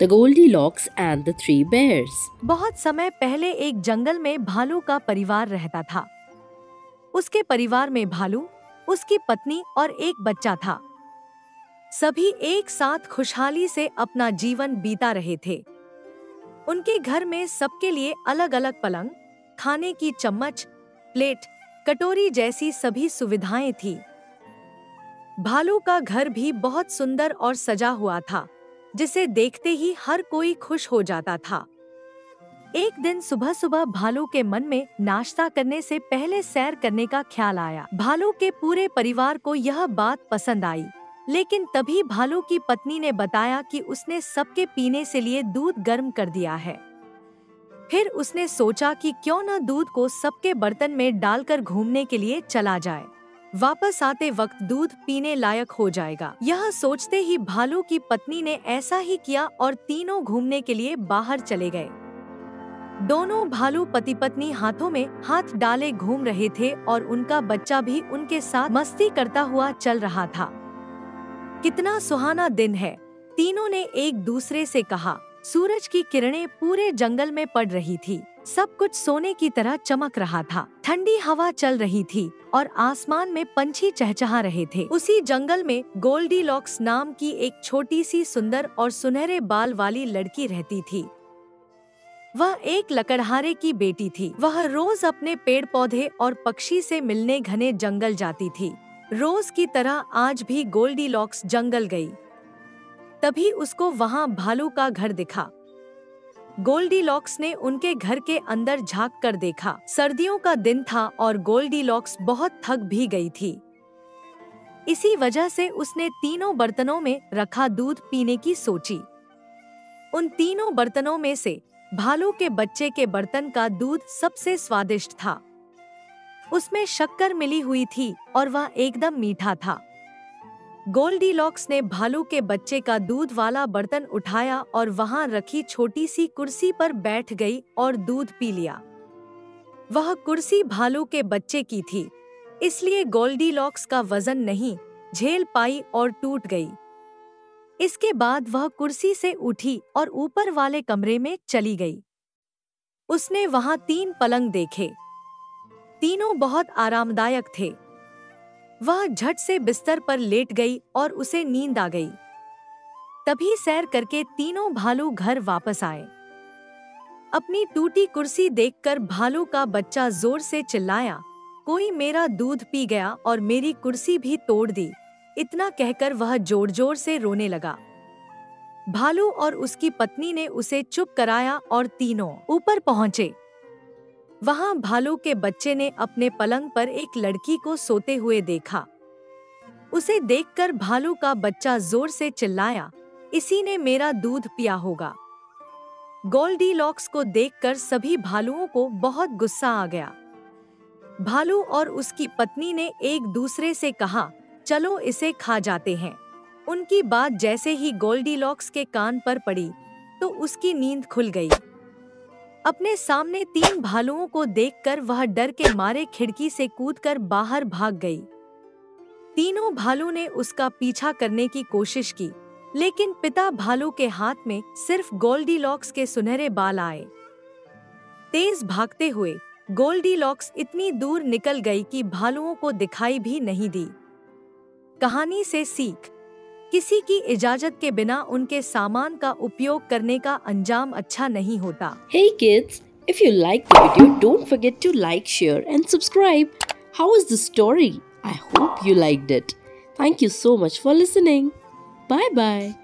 The Goldilocks and the Three Bears. बहुत समय पहले एक जंगल में भालू का परिवार रहता था। उसके परिवार में भालू, उसकी पत्नी और एक बच्चा था। सभी एक साथ खुशहाली से अपना जीवन बीता रहे थे। उनके घर में सबके लिए अलग अलग पलंग, खाने की चम्मच, प्लेट, कटोरी जैसी सभी सुविधाएं थी। भालू का घर भी बहुत सुंदर और सजा हुआ था, जिसे देखते ही हर कोई खुश हो जाता था। एक दिन सुबह सुबह भालू के मन में नाश्ता करने से पहले सैर करने का ख्याल आया। भालू के पूरे परिवार को यह बात पसंद आई, लेकिन तभी भालू की पत्नी ने बताया कि उसने सबके पीने से लिए दूध गर्म कर दिया है। फिर उसने सोचा कि क्यों न दूध को सबके बर्तन में डालकर घूमने के लिए चला जाए। वापस आते वक्त दूध पीने लायक हो जाएगा। यह सोचते ही भालू की पत्नी ने ऐसा ही किया और तीनों घूमने के लिए बाहर चले गए। दोनों भालू पति पत्नी हाथों में हाथ डाले घूम रहे थे और उनका बच्चा भी उनके साथ मस्ती करता हुआ चल रहा था। कितना सुहाना दिन है, तीनों ने एक दूसरे से कहा। सूरज की किरणें पूरे जंगल में पड़ रही थी। सब कुछ सोने की तरह चमक रहा था। ठंडी हवा चल रही थी और आसमान में पंछी चहचहा रहे थे। उसी जंगल में गोल्डीलॉक्स नाम की एक छोटी सी सुंदर और सुनहरे बाल वाली लड़की रहती थी। वह एक लकड़हारे की बेटी थी। वह रोज अपने पेड़ पौधे और पक्षी से मिलने घने जंगल जाती थी। रोज की तरह आज भी गोल्डीलॉक्स जंगल गई। तभी उसको वहाँ भालू का घर दिखा। गोल्डीलॉक्स ने उनके घर के अंदर झांक कर देखा। सर्दियों का दिन था और गोल्डीलॉक्स बहुत थक भी गई थी। इसी वजह से उसने तीनों बर्तनों में रखा दूध पीने की सोची। उन तीनों बर्तनों में से भालू के बच्चे के बर्तन का दूध सबसे स्वादिष्ट था। उसमें शक्कर मिली हुई थी और वह एकदम मीठा था। गोल्डीलॉक्स ने भालू के बच्चे का दूध वाला बर्तन उठाया और वहां रखी छोटी सी कुर्सी पर बैठ गई और दूध पी लिया। वह कुर्सी भालू के बच्चे की थी, इसलिए गोल्डीलॉक्स का वजन नहीं झेल पाई और टूट गई। इसके बाद वह कुर्सी से उठी और ऊपर वाले कमरे में चली गई। उसने वहां 3 पलंग देखे। तीनों बहुत आरामदायक थे। वह झट से बिस्तर पर लेट गई और उसे नींद आ गई। तभी सैर करके तीनों भालू घर वापस आए। अपनी टूटी कुर्सी देखकर भालू का बच्चा जोर से चिल्लाया, कोई मेरा दूध पी गया और मेरी कुर्सी भी तोड़ दी। इतना कहकर वह जोर जोर से रोने लगा। भालू और उसकी पत्नी ने उसे चुप कराया और तीनों ऊपर पहुंचे। वहां भालू के बच्चे ने अपने पलंग पर एक लड़की को सोते हुए देखा। उसे देखकर भालू का बच्चा जोर से चिल्लाया, इसी ने मेरा दूध पिया होगा। गोल्डीलॉक्स को देखकर सभी भालुओं को बहुत गुस्सा आ गया। भालू और उसकी पत्नी ने एक दूसरे से कहा, चलो इसे खा जाते हैं। उनकी बात जैसे ही गोल्डीलॉक्स के कान पर पड़ी तो उसकी नींद खुल गई। अपने सामने 3 भालुओं को देखकर वह डर के मारे खिड़की से कूदकर बाहर भाग गई। तीनों भालू ने उसका पीछा करने की कोशिश की, लेकिन पिता भालू के हाथ में सिर्फ गोल्डीलॉक्स के सुनहरे बाल आए। तेज भागते हुए गोल्डीलॉक्स इतनी दूर निकल गई कि भालुओं को दिखाई भी नहीं दी। कहानी से सीख, किसी की इजाजत के बिना उनके सामान का उपयोग करने का अंजाम अच्छा नहीं होता। Hey kids, if you like the video, don't forget to like, share and subscribe. How is the story? I hope you liked it. Thank you so much for listening. Bye bye.